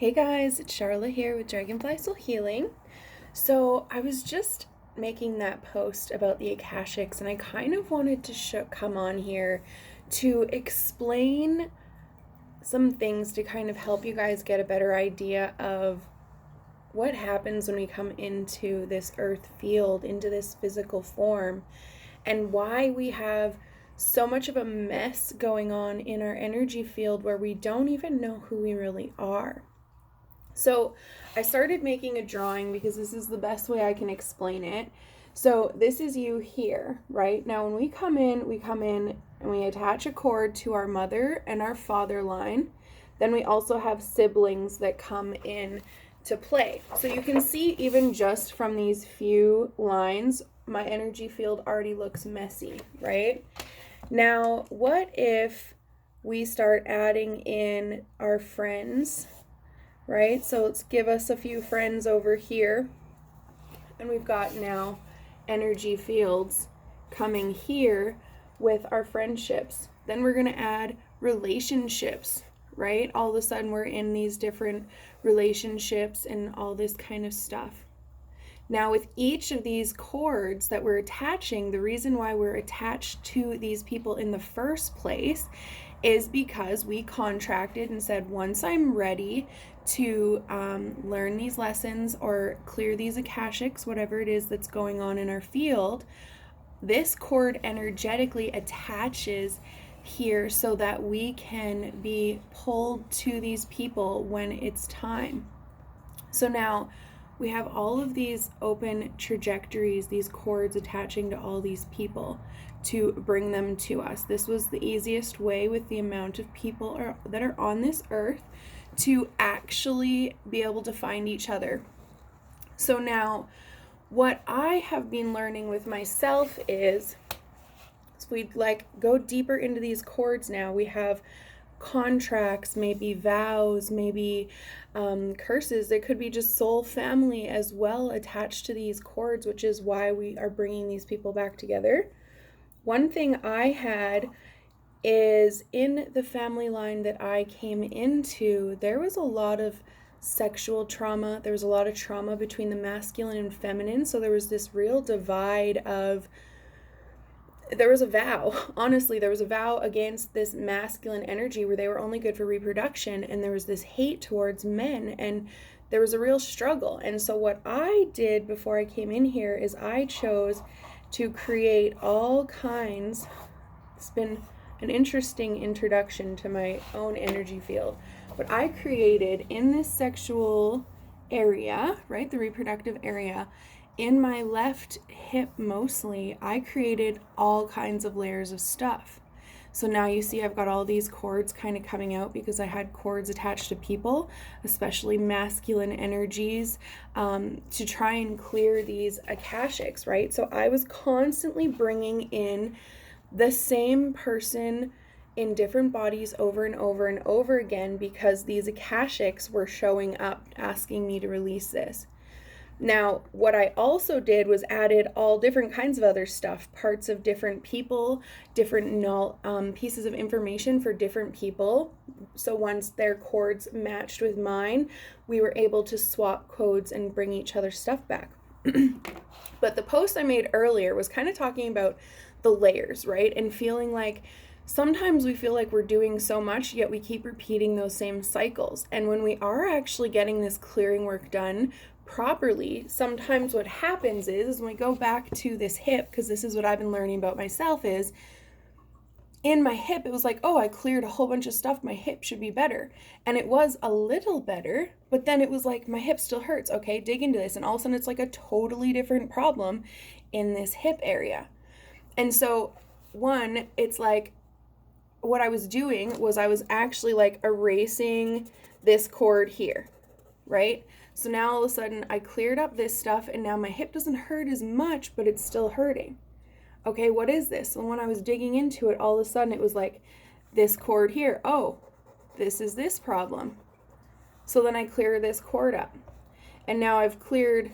Hey guys, it's Charlotte here with Dragonfly Soul Healing. So I was just making that post about the Akashics, and I kind of wanted to come on here to explain some things to kind of help you guys get a better idea of what happens when we come into this earth field, into this physical form, and why we have so much of a mess going on in our energy field where we don't even know who we really are. So I started making a drawing because this is the best way I can explain it. So this is you here, right? Now when we come in and we attach a cord to our mother and our father line. Then we also have siblings that come in to play. So you can see even just from these few lines, my energy field already looks messy, right? Now, what if we start adding in our friends, right? So let's give us a few friends over here. And we've got now energy fields coming here with our friendships. Then we're going to add relationships, right? All of a sudden we're in these different relationships and all this kind of stuff. Now with each of these cords that we're attaching, the reason why we're attached to these people in the first place is because we contracted and said, once I'm ready to learn these lessons or clear these akashics, whatever it is that's going on in our field, this cord energetically attaches here so that we can be pulled to these people when it's time. So now we have all of these open trajectories, these cords attaching to all these people to bring them to us. This was the easiest way with the amount of people that are on this earth to actually be able to find each other. So now what I have been learning with myself is, so we'd go deeper into these cords now. We have contracts, maybe vows, maybe curses. It could be just soul family as well attached to these cords, which is why we are bringing these people back together. One thing I had is in the family line that I came into, there was a lot of sexual trauma. There was a lot of trauma between the masculine and feminine. So there was this real divide of, there was a vow, honestly, there was a vow against this masculine energy where they were only good for reproduction, and there was this hate towards men, and there was a real struggle. And so what I did before I came in here is I chose to create all kinds, it's been an interesting introduction to my own energy field, but I created in this sexual area, right, the reproductive area, in my left hip mostly, I created all kinds of layers of stuff. So now you see I've got all these cords kind of coming out because I had cords attached to people, especially masculine energies, to try and clear these akashics, right? So I was constantly bringing in the same person in different bodies over and over and over again because these akashics were showing up asking me to release this. Now, what I also did was added all different kinds of other stuff, parts of different people, different pieces of information for different people. So once their cords matched with mine, we were able to swap codes and bring each other's stuff back. But the post I made earlier was kind of talking about the layers, right? And feeling like sometimes we feel like we're doing so much, yet we keep repeating those same cycles. And when we are actually getting this clearing work done properly, sometimes what happens is when we go back to this hip, because this is what I've been learning about myself, is in my hip, it was like, oh, I cleared a whole bunch of stuff. My hip should be better. And it was a little better, but then it was like, my hip still hurts. Okay, dig into this. And all of a sudden it's like a totally different problem in this hip area. And so one, it's like what I was doing was I was actually like erasing this cord here, right? So now all of a sudden I cleared up this stuff and now my hip doesn't hurt as much, but it's still hurting. Okay, what is this? And when I was digging into it, all of a sudden it was like this cord here. Oh, this is this problem. So then I clear this cord up. And now I've cleared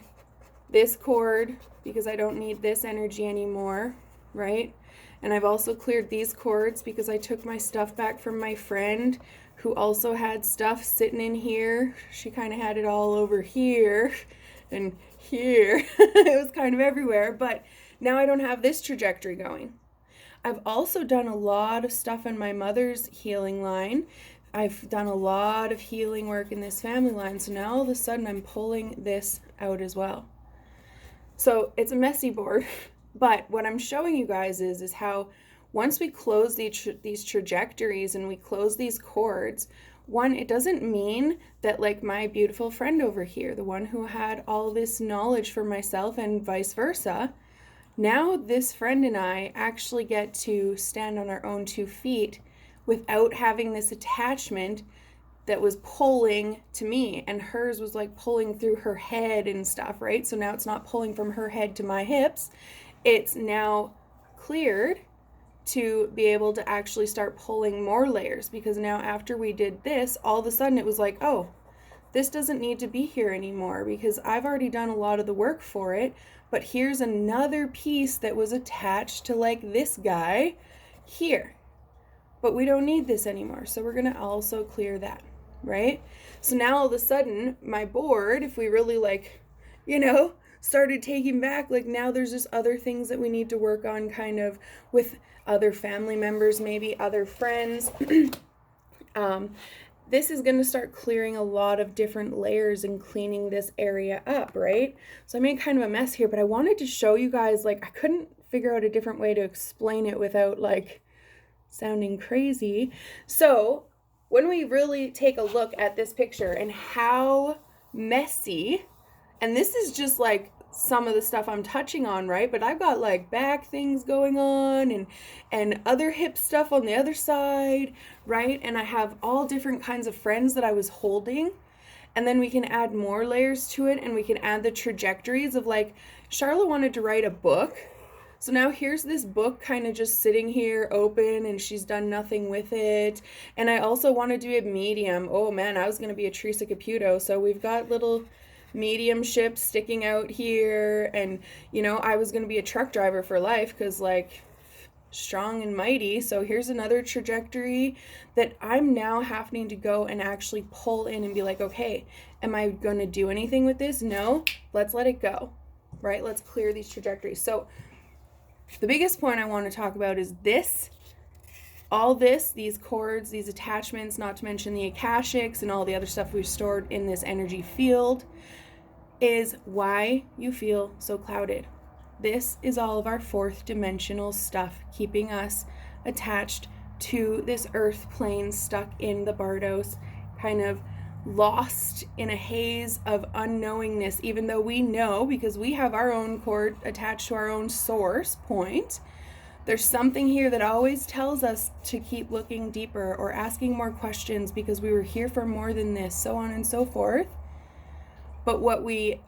this cord because I don't need this energy anymore, right? And I've also cleared these cords because I took my stuff back from my friend who also had stuff sitting in here. She kind of had it all over here and here. It was kind of everywhere, but now I don't have this trajectory going. I've also done a lot of stuff in my mother's healing line. I've done a lot of healing work in this family line. So now all of a sudden I'm pulling this out as well. So it's a messy board, but what I'm showing you guys is how once we close these trajectories and we close these cords, one, it doesn't mean that like my beautiful friend over here, the one who had all this knowledge for myself and vice versa, now this friend and I actually get to stand on our own 2 feet without having this attachment that was pulling to me, and hers was like pulling through her head and stuff, right? So now it's not pulling from her head to my hips. It's now cleared to be able to actually start pulling more layers, because now after we did this, all of a sudden it was like, oh, this doesn't need to be here anymore because I've already done a lot of the work for it, but here's another piece that was attached to like this guy here. But we don't need this anymore, so we're gonna also clear that, right? So now all of a sudden, my board, if we really like, started taking back, like now there's just other things that we need to work on kind of with other family members, maybe other friends. This is going to start clearing a lot of different layers and cleaning this area up, right? So I made kind of a mess here, but I wanted to show you guys, like I couldn't figure out a different way to explain it without like sounding crazy. So when we really take a look at this picture and how messy, and this is just like some of the stuff I'm touching on, right? But I've got like back things going on and other hip stuff on the other side, right? And I have all different kinds of friends that I was holding. And then we can add more layers to it, and we can add the trajectories of like, Charlotte wanted to write a book. So now here's this book kind of just sitting here open, and she's done nothing with it. And I also want to do a medium. Oh man, I was going to be a Teresa Caputo. So we've got little mediumship sticking out here, and I was going to be a truck driver for life because like strong and mighty. So here's another trajectory that I'm now having to go and actually pull in and be like, okay, am I going to do anything with this? No, let's let it go, right? Let's clear these trajectories. So the biggest point I want to talk about is this, all this, these cords, these attachments, not to mention the akashics and all the other stuff we've stored in this energy field, is why you feel so clouded. This is all of our 4th dimensional stuff keeping us attached to this earth plane, stuck in the Bardos, kind of lost in a haze of unknowingness, even though we know, because we have our own cord attached to our own source point. There's something here that always tells us to keep looking deeper or asking more questions because we were here for more than this, so on and so forth. But what we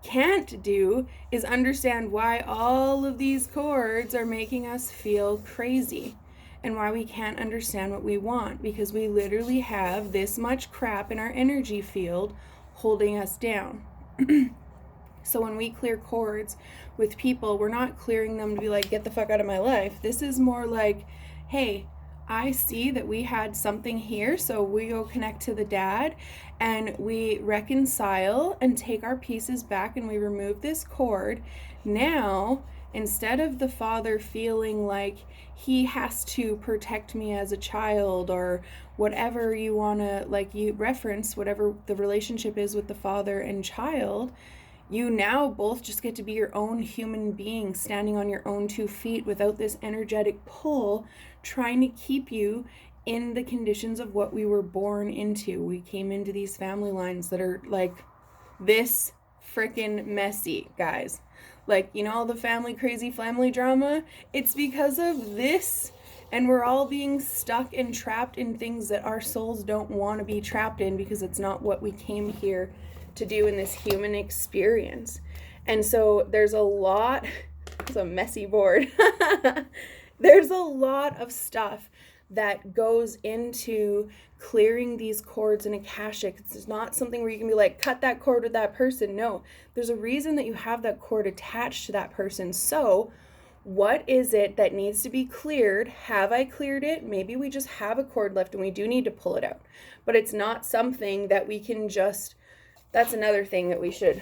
can't do is understand why all of these cords are making us feel crazy, and why we can't understand what we want, because we literally have this much crap in our energy field holding us down. So when we clear cords with people, we're not clearing them to be like, get the fuck out of my life. This is more like, hey, I see that we had something here, so we go connect to the dad and we reconcile and take our pieces back, and we remove this cord. Now, instead of the father feeling like he has to protect me as a child, or whatever you want to, like, you reference whatever the relationship is with the father and child, you now both just get to be your own human being, standing on your own 2 feet without this energetic pull trying to keep you in the conditions of what we were born into. We came into these family lines that are like this freaking messy, guys. Like, all the crazy family drama? It's because of this. And we're all being stuck and trapped in things that our souls don't want to be trapped in, because it's not what we came here to do in this human experience. And so there's a lot, it's a messy board. There's a lot of stuff that goes into clearing these cords and akashic. It's not something where you can be like, cut that cord with that person. No, there's a reason that you have that cord attached to that person. So What is it that needs to be cleared? Have I cleared it? Maybe we just have a cord left and we do need to pull it out. But it's not something that we can just, that's another thing that we should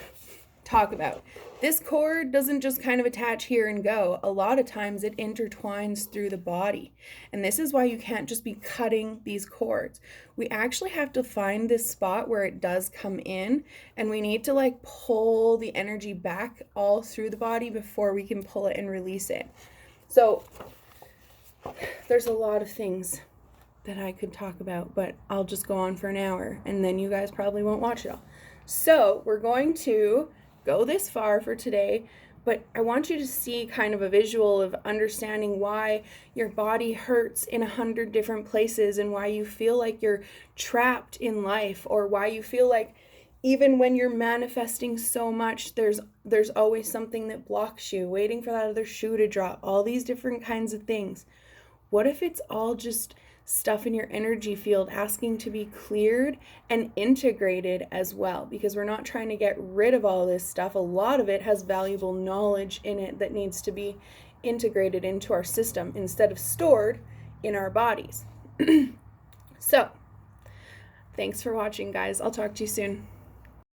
talk about. This cord doesn't just kind of attach here and go. A lot of times it intertwines through the body. And this is why you can't just be cutting these cords. We actually have to find this spot where it does come in, and we need to like pull the energy back all through the body before we can pull it and release it. So there's a lot of things that I could talk about, but I'll just go on for an hour and then you guys probably won't watch it all. So we're going to go this far for today, but I want you to see kind of a visual of understanding why your body hurts in 100 different places and why you feel like you're trapped in life, or why you feel like even when you're manifesting so much, there's always something that blocks you, waiting for that other shoe to drop, all these different kinds of things. What if it's all just stuff in your energy field asking to be cleared and integrated as well? Because we're not trying to get rid of all this stuff. A lot of it has valuable knowledge in it that needs to be integrated into our system instead of stored in our bodies. So, thanks for watching, guys. I'll talk to you soon.